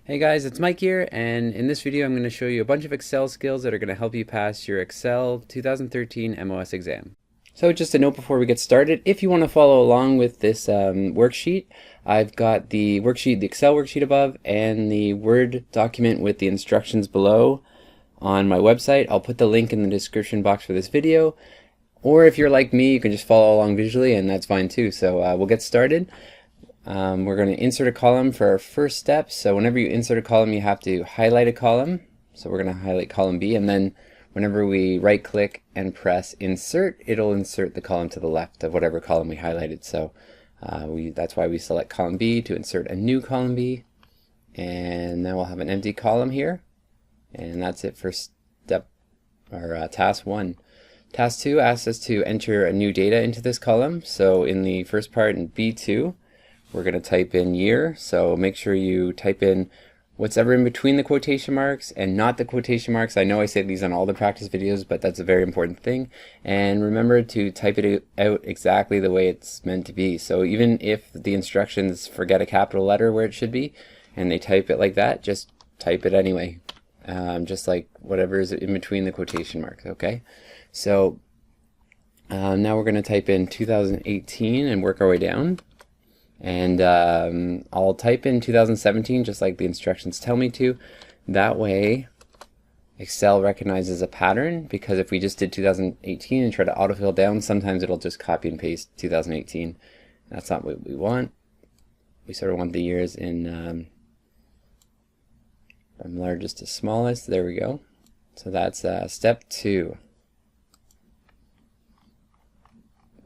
Hey guys, it's Mike here, and in this video I'm going to show you a bunch of Excel skills that are going to help you pass your Excel 2013 MOS exam. So just a note before we get started, if you want to follow along with this worksheet, I've got the worksheet, the Excel worksheet above, and the Word document with the instructions below on my website. I'll put the link in the description box for this video, or if you're like me, you can just follow along visually, and that's fine too. So we'll get started. We're going to insert a column for our first step. So whenever you insert a column, you have to highlight a column. So we're going to highlight column B, and then whenever we right click and press insert, it'll insert the column to the left of whatever column we highlighted. So that's why we select column B to insert a new column B, and then we'll have an empty column here, and that's it for step or task 1. Task 2 asks us to enter a new data into this column. So in the first part in B2, we're going to type in year, so make sure you type in what's ever in between the quotation marks and not the quotation marks. I know I say these on all the practice videos, but that's a very important thing. And remember to type it out exactly the way it's meant to be. So even if the instructions forget a capital letter where it should be, and they type it like that, just type it anyway, just like whatever is in between the quotation marks, okay? So now we're going to type in 2018 and work our way down. And I'll type in 2017 just like the instructions tell me to. That way Excel recognizes a pattern, because if we just did 2018 and try to autofill down, sometimes it'll just copy and paste 2018. That's not what we want. We sort of want the years in from largest to smallest. There we go. So that's step 2.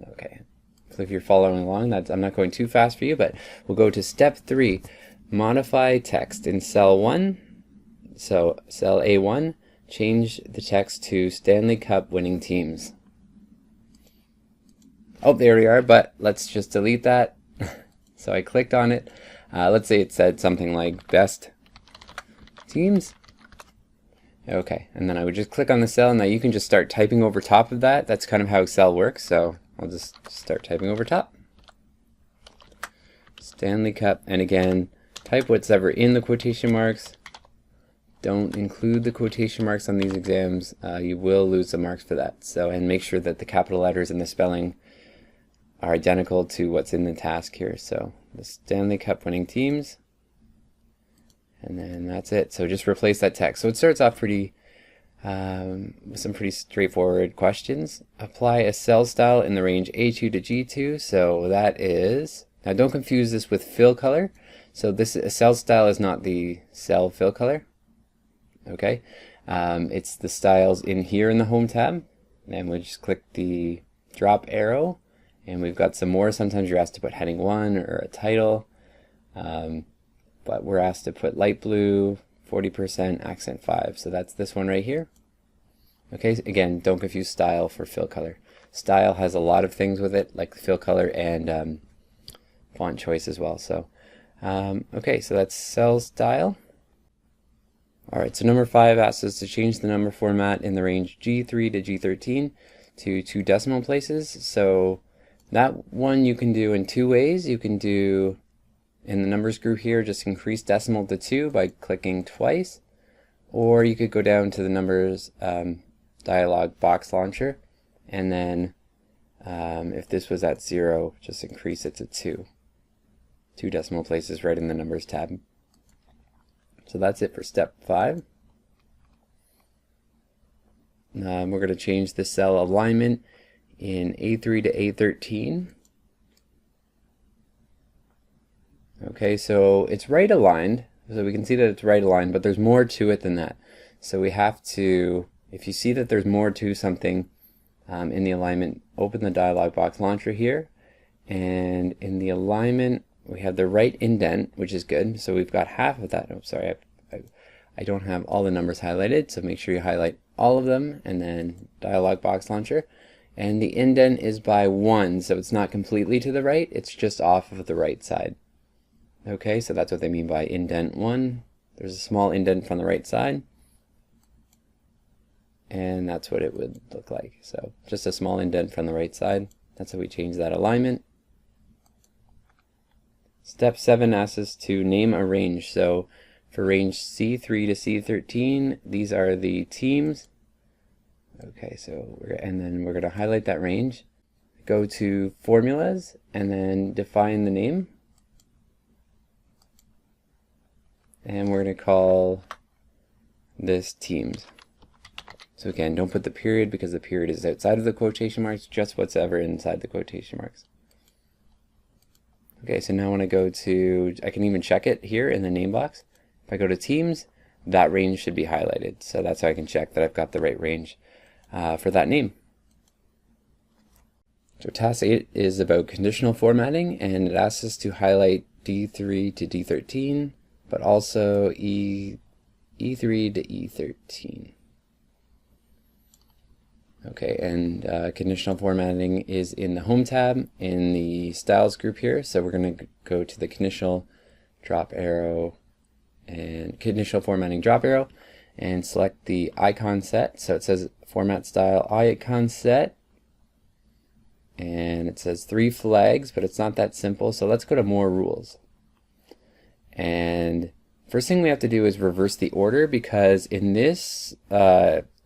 Okay. So if you're following along, I'm not going too fast for you, but we'll go to step 3, modify text in cell 1. So cell A1, change the text to Stanley Cup winning teams. Oh, there we are, but let's just delete that. So I clicked on it. Let's say it said something like best teams. Okay, and then I would just click on the cell, and now you can just start typing over top of that. That's kind of how Excel works, so I'll just start typing over top. Stanley Cup, and again, type what's ever in the quotation marks. Don't include the quotation marks on these exams. You will lose the marks for that. So, and make sure that the capital letters and the spelling are identical to what's in the task here. So the Stanley Cup winning teams. And then that's it. So just replace that text. So it starts off pretty with some pretty straightforward questions. Apply a cell style in the range A2 to G2. So that is, now don't confuse this with fill color. So this a cell style is not the cell fill color. Okay, it's the styles in here in the Home tab, and we'll just click the drop arrow, and we've got some more. Sometimes you're asked to put heading 1 or a title. But we're asked to put light blue, 40%, accent 5. So that's this one right here. Okay, again, don't confuse style for fill color. Style has a lot of things with it, like fill color and font choice as well. So, okay, so that's cell style. All right, so number 5 asks us to change the number format in the range G3 to G13 to 2 decimal places. So that one you can do in 2 ways. You can do in the numbers group here, just increase decimal to 2 by clicking twice, or you could go down to the numbers dialog box launcher, and then if this was at 0, just increase it to 2 decimal places right in the numbers tab. So that's it for step 5. We're going to change the cell alignment in A3 to A13. Okay, so it's right aligned, so we can see that it's right aligned, but there's more to it than that. So we have to, if you see that there's more to something in the alignment, open the dialog box launcher here, and in the alignment we have the right indent, which is good. So we've got half of that. Oh, sorry, I don't have all the numbers highlighted, so make sure you highlight all of them, and then dialog box launcher. And the indent is by 1, so it's not completely to the right, it's just off of the right side. Okay, so that's what they mean by indent 1. There's a small indent from the right side, and that's what it would look like. So just a small indent from the right side. That's how we change that alignment. Step 7 asks us to name a range. So For range C3 to C13, these are the teams. Okay, so and then we're going to highlight that range. Go to formulas and then define the name. And we're going to call this teams. So again, don't put the period because the period is outside of the quotation marks, just whatever inside the quotation marks. Okay, so now when I go to, I can even check it here in the name box. If I go to teams, that range should be highlighted. So that's how I can check that I've got the right range for that name. So task 8 is about conditional formatting, and it asks us to highlight D3 to D13, but also E3 to E13. Okay, and conditional formatting is in the Home tab in the Styles group here. So we're going to go to the conditional drop arrow and conditional formatting drop arrow and select the icon set. So it says format style icon set, and it says 3 flags, but it's not that simple. So let's go to more rules. And first thing we have to do is reverse the order, because in this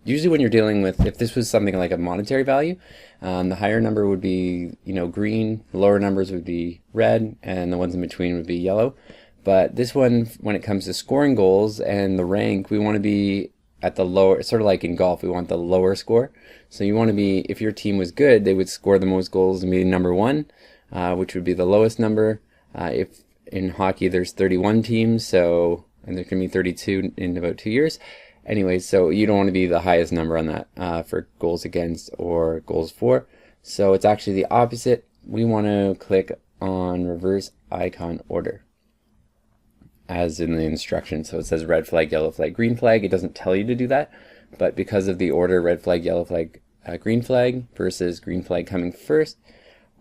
usually when you're dealing with, if this was something like a monetary value, the higher number would be, green, the lower numbers would be red, and the ones in between would be yellow. But this one, when it comes to scoring goals and the rank, we want to be at the lower, sort of like in golf, we want the lower score. So you want to be, if your team was good, they would score the most goals and be number 1, which would be the lowest number. If in hockey there's 31 teams, so, and there can be 32 in about 2 years. Anyway, so you don't want to be the highest number on that for goals against or goals for. So it's actually the opposite. We want to click on reverse icon order as in the instructions. So it says red flag, yellow flag, green flag. It doesn't tell you to do that, but because of the order red flag, yellow flag, green flag versus green flag coming first,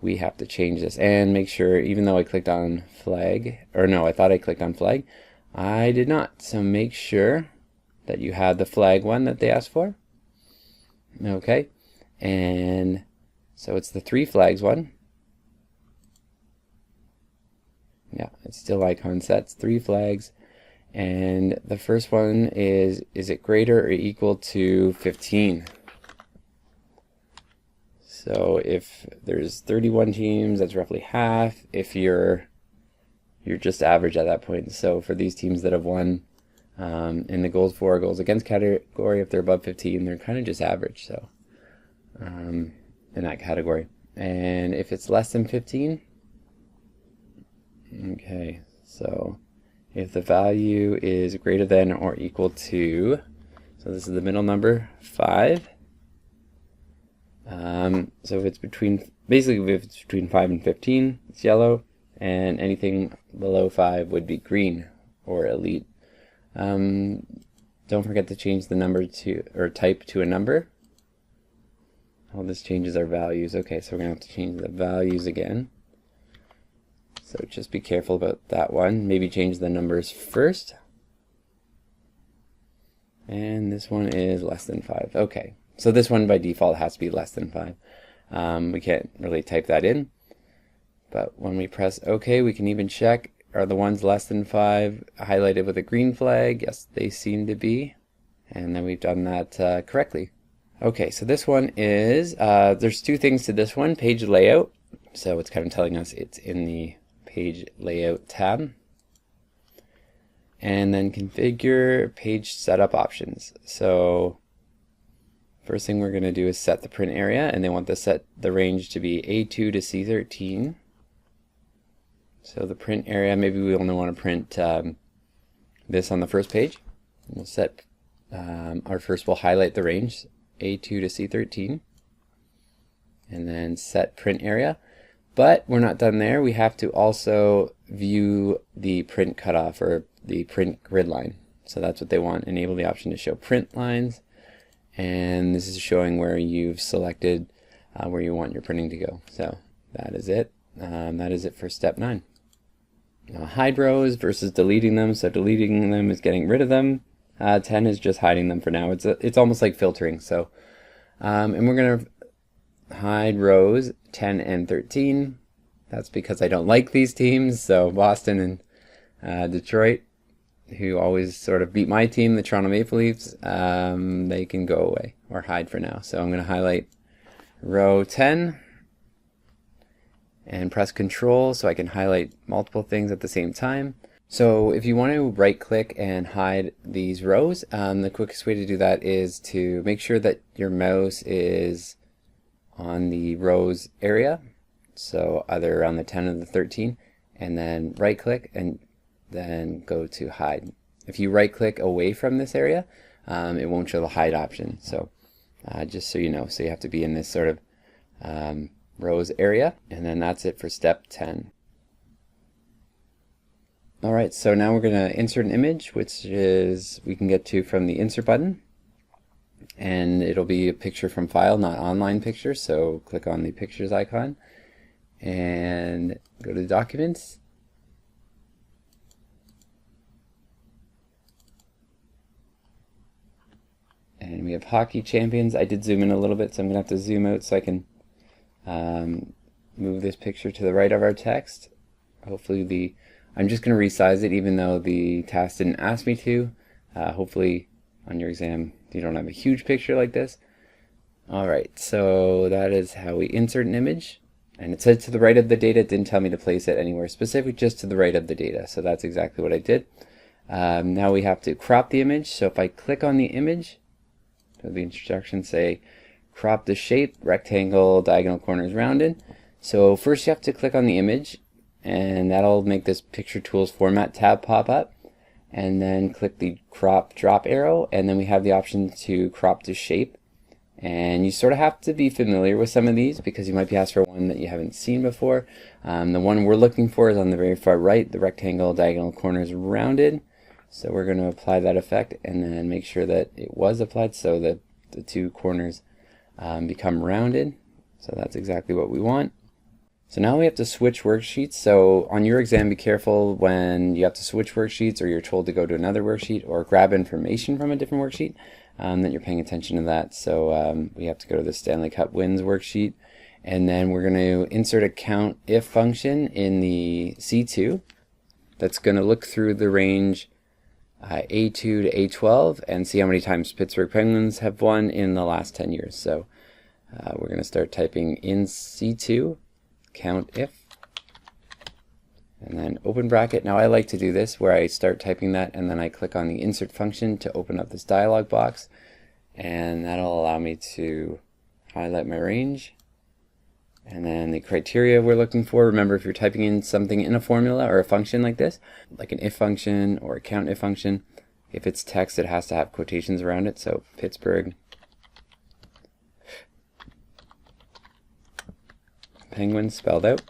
we have to change this and make sure, even though I clicked on flag, or no, I thought I clicked on flag, I did not. So make sure that you had the flag one that they asked for. Okay, and so it's the 3 flags one. Yeah, it's still icon sets, 3 flags, and the first one is it greater or equal to 15? So if there's 31 teams, that's roughly half. If you're just average at that point. So for these teams that have won in the goals for, goals against category, if they're above 15, they're kind of just average. So in that category. And if it's less than 15, okay, so if the value is greater than or equal to, so this is the middle number, 5. So if it's between, basically if it's between 5 and 15, it's yellow, and anything below 5 would be green or elite. Don't forget to change the number to, or type to a number. All this changes our values. Okay, so we're going to have to change the values again. So just be careful about that one. Maybe change the numbers first. And this one is less than 5. Okay, so this one by default has to be less than 5. We can't really type that in. But when we press OK, we can even check, are the ones less than 5 highlighted with a green flag? Yes, they seem to be. And then we've done that correctly. Okay, so this one is, there's 2 things to this one. Page layout. So it's kind of telling us it's in the page layout tab. And then configure page setup options. So first thing we're going to do is set the print area, and they want to set the range to be A2 to C13. So the print area, maybe we only want to print this on the first page. We'll set we'll highlight the range A2 to C13, and then set print area. But we're not done there. We have to also view the print cutoff, or the print grid line. So that's what they want. Enable the option to show print lines, and this is showing where you've selected where you want your printing to go. So that is it. That is it for step 9. Hide rows versus deleting them. So deleting them is getting rid of them. 10 is just hiding them for now. It's almost like filtering. So and we're going to hide rows 10 and 13. That's because I don't like these teams. So Boston and Detroit. who always sort of beat my team, the Toronto Maple Leafs, they can go away or hide for now. So I'm going to highlight row 10 and press Control so I can highlight multiple things at the same time. So if you want to right click and hide these rows, the quickest way to do that is to make sure that your mouse is on the rows area, so either around the 10 or the 13, and then right click and then go to hide. If you right click away from this area, it won't show the hide option. So just so you know, so you have to be in this sort of rows area, and then that's it for step 10. Alright, so now we're going to insert an image, which is we can get to from the insert button, and it'll be a picture from file, not online picture. So click on the pictures icon and go to documents, and we have hockey champions. I did zoom in a little bit, so I'm going to have to zoom out so I can move this picture to the right of our text. Hopefully I'm just going to resize it even though the task didn't ask me to. Hopefully on your exam you don't have a huge picture like this. Alright, so that is how we insert an image. And it said to the right of the data. It didn't tell me to place it anywhere specific, just to the right of the data. So that's exactly what I did. Now we have to crop the image. So if I click on the image, the instructions say crop the shape, rectangle, diagonal corners rounded. So first you have to click on the image, and that'll make this Picture Tools Format tab pop up, and then click the crop drop arrow, and then we have the option to crop to shape. And you sort of have to be familiar with some of these because you might be asked for one that you haven't seen before. The one we're looking for is on the very far right, the rectangle, diagonal corners rounded. So we're going to apply that effect and then make sure that it was applied so that the two corners become rounded. So that's exactly what we want. So now we have to switch worksheets. So on your exam, be careful when you have to switch worksheets or you're told to go to another worksheet or grab information from a different worksheet, that you're paying attention to that. So we have to go to the Stanley Cup wins worksheet, and then we're going to insert a count if function in the C2 that's going to look through the range A2 to A12 and see how many times Pittsburgh Penguins have won in the last 10 years. So we're going to start typing in C2 count if, and then open bracket. Now I like to do this where I start typing that and then I click on the insert function to open up this dialog box, and that'll allow me to highlight my range and then the criteria we're looking for. Remember, if you're typing in something in a formula or a function like this, like an if function or a count if function, if it's text it has to have quotations around it. So Pittsburgh Penguins spelled out,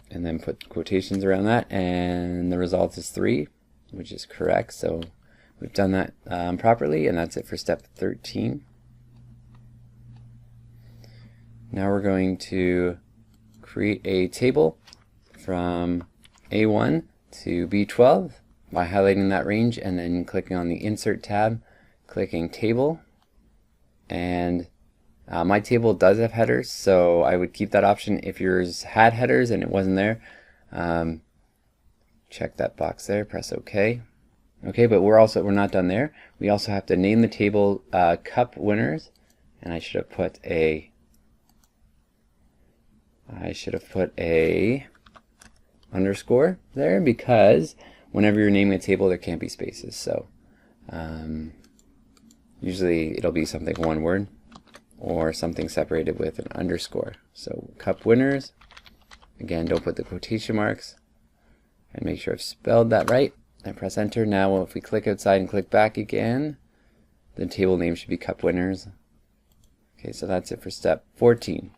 and then put quotations around that, and the result is 3, which is correct. So we've done that properly, and that's it for step 13. Now we're going to create a table from A1 to B12 by highlighting that range and then clicking on the Insert tab, clicking Table, and my table does have headers, so I would keep that option. If yours had headers and it wasn't there, check that box there, press OK. Okay, but we're not done there. We also have to name the table Cup Winners, and I should have put a underscore there because whenever you're naming a table there can't be spaces. So usually it'll be something one word or something separated with an underscore. So Cup Winners, again, don't put the quotation marks, and make sure I've spelled that right, and press enter. Now if we click outside and click back again, the table name should be Cup Winners. Okay, so that's it for step 14.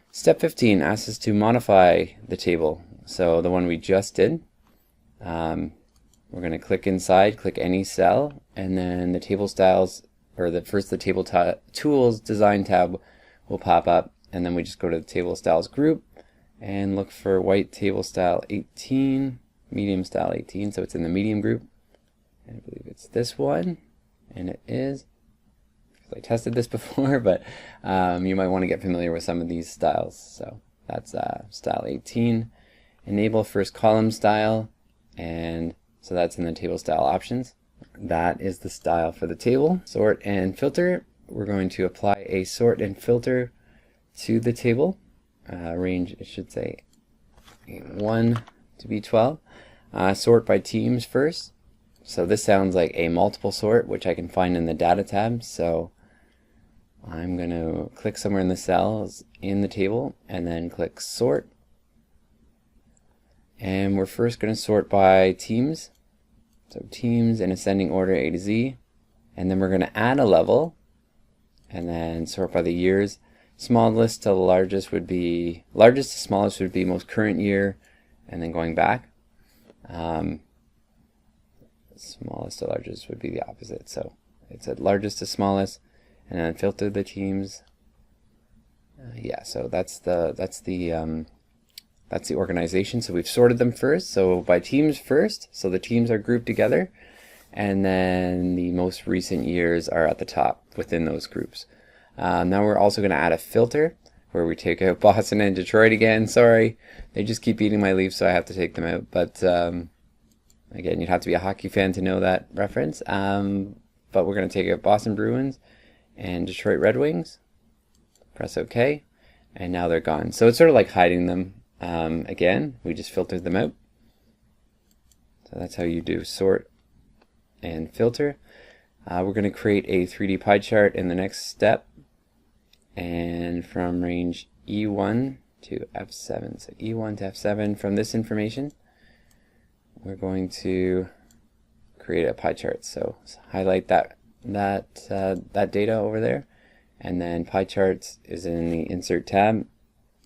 Step 15 asks us to modify the table, so the one we just did. We're going to click inside, click any cell, and then the table styles, or the table tools design tab will pop up, and then we just go to the table styles group and look for white table style 18, medium style 18, so it's in the medium group, and I believe it's this one, and it is. I tested this before, but you might want to get familiar with some of these styles. So that's style 18. Enable first column style, and So that's in the table style options. That is the style for the table. Sort and filter. We're going to apply a sort and filter to the table. Range, it should say 1 to B12. Sort by teams first. So this sounds like a multiple sort, which I can find in the data tab. So I'm going to click somewhere in the cells in the table and then click sort. And we're first going to sort by teams. So teams in ascending order A to Z. And then we're going to add a level and then sort by the years. Smallest to largest would be, largest to smallest would be most current year and then going back. Smallest to largest would be the opposite. So it's at largest to smallest and then filter the teams. Yeah, so that's the organization. So we've sorted them first. So by teams first. So the teams are grouped together, and then the most recent years are at the top within those groups. Now we're also going to add a filter where we take out Boston and Detroit again. Sorry, they just keep eating my leaves, so I have to take them out. But again, you'd have to be a hockey fan to know that reference. But we're going to take out Boston Bruins and Detroit Red Wings. Press OK, and now they're gone. So it's sort of like hiding them. Again, we just filtered them out. So that's how you do sort and filter. We're going to create a 3D pie chart in the next step. And from range E1 to F7, so E1 to F7, from this information, we're going to create a pie chart. So highlight that data over there, and then pie charts is in the insert tab.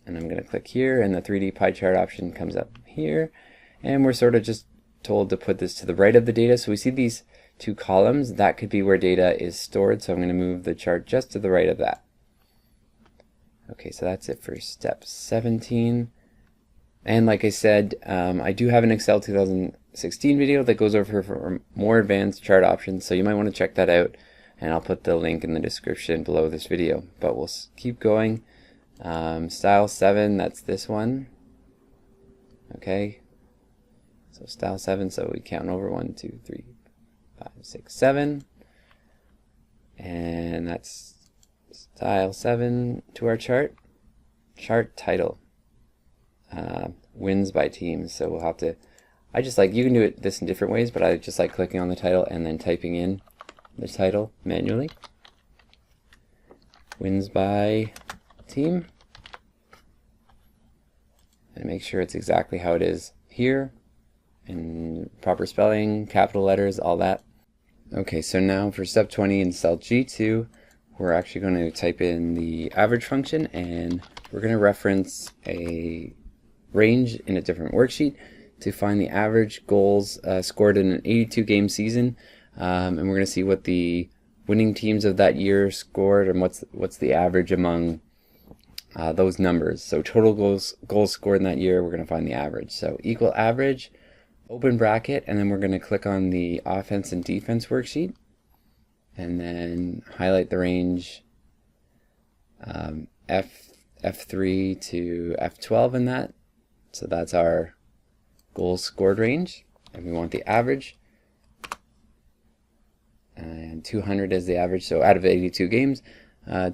And I'm going to click here, and the 3D pie chart option comes up here. And we're sort of just told to put this to the right of the data. So we see these two columns. That could be where data is stored. So I'm going to move the chart just to the right of that. Okay, so that's it for step 17. And like I said, I do have an Excel 2016 video that goes over for more advanced chart options. So you might want to check that out. And I'll put the link in the description below this video. But we'll keep going. Style 7, that's this one. Okay, so style 7, so we count over 1, 2, 3, 5, 6, 7, and that's style 7 to our chart. Chart title, wins by teams. So we'll have to, I just like, you can do this in different ways, but I just like clicking on the title and then typing in the title manually. Wins by team, and make sure it's exactly how it is here, in proper spelling, capital letters, all that. Okay, so now for step 20 in cell G2, we're actually going to type in the average function, and we're going to reference a range in a different worksheet to find the average goals scored in an 82 game season, and we're going to see what the winning teams of that year scored and what's the average among those numbers. So total goals scored in that year, we're going to find the average. So equal average, open bracket, and then we're going to click on the offense and defense worksheet and then highlight the range F3 to F12 in that. So that's our goals scored range, and we want the average. And 200 is the average, so out of 82 games,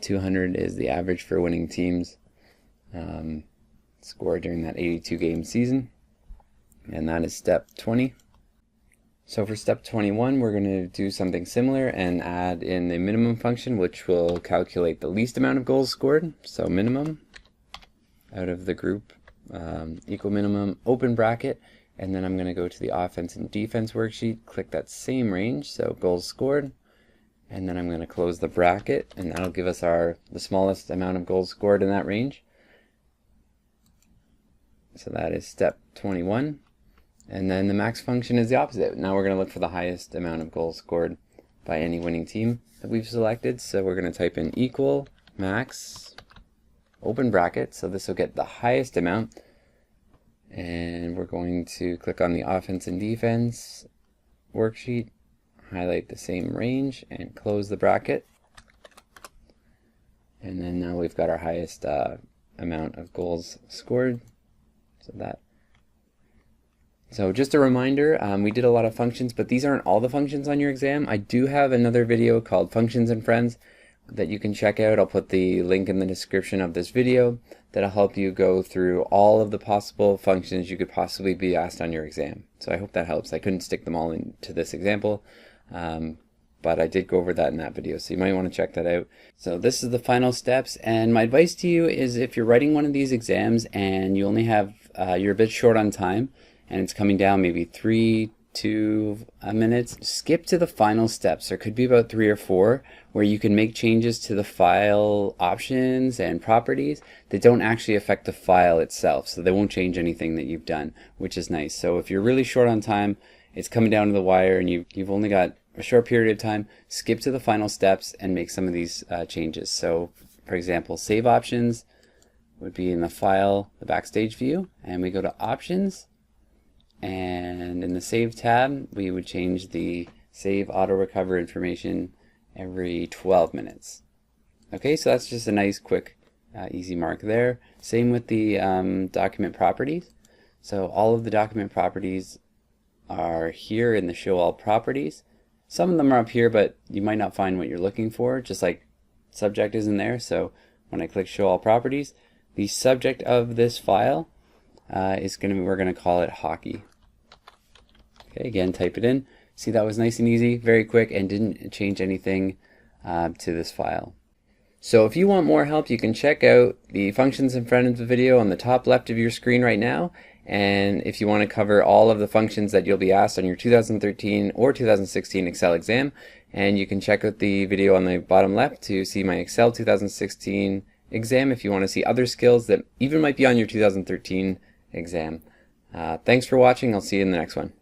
200 is the average for winning teams scored during that 82 game season. And that is step 20. So for step 21, we're going to do something similar and add in the minimum function, which will calculate the least amount of goals scored. So minimum out of the group, equal minimum, open bracket, and then I'm going to go to the offense and defense worksheet, click that same range, so goals scored, and then I'm going to close the bracket, and that'll give us the smallest amount of goals scored in that range. So that is step 21. And then the max function is the opposite. Now we're going to look for the highest amount of goals scored by any winning team that we've selected. So we're going to type in equal max, open bracket, so this will get the highest amount. And we're going to click on the offense and defense worksheet, highlight the same range, and close the bracket. And then now we've got our highest amount of goals scored. So that So just a reminder, we did a lot of functions, but these aren't all the functions on your exam. I do have another video called Functions and Friends that you can check out. I'll put the link in the description of this video. That'll help you go through all of the possible functions you could possibly be asked on your exam. So I hope that helps. I couldn't stick them all into this example, but I did go over that in that video, so you might want to check that out. So this is the final steps, and my advice to you is if you're writing one of these exams and you only have, you're a bit short on time, and it's coming down maybe 2 minutes, skip to the final steps. There could be about 3 or 4 where you can make changes to the file options and properties that don't actually affect the file itself, so they won't change anything that you've done, which is nice. So if you're really short on time, it's coming down to the wire, and you've only got a short period of time, skip to the final steps and make some of these changes. So for example, save options would be in the file, the Backstage view, and we go to options, and in the Save tab, we would change the Save Auto Recover information every 12 minutes. Okay, so that's just a nice, quick, easy mark there. Same with the document properties. So all of the document properties are here in the Show All Properties. Some of them are up here, but you might not find what you're looking for, just like subject isn't there. So when I click Show All Properties, the subject of this file is going to be, we're going to call it hockey. Okay, again, type it in. See, that was nice and easy, very quick, and didn't change anything to this file. So if you want more help, you can check out the Functions and Friends video on the top left of your screen right now. And if you want to cover all of the functions that you'll be asked on your 2013 or 2016 Excel exam, and you can check out the video on the bottom left to see my Excel 2016 exam if you want to see other skills that even might be on your 2013 exam. Thanks for watching. I'll see you in the next one.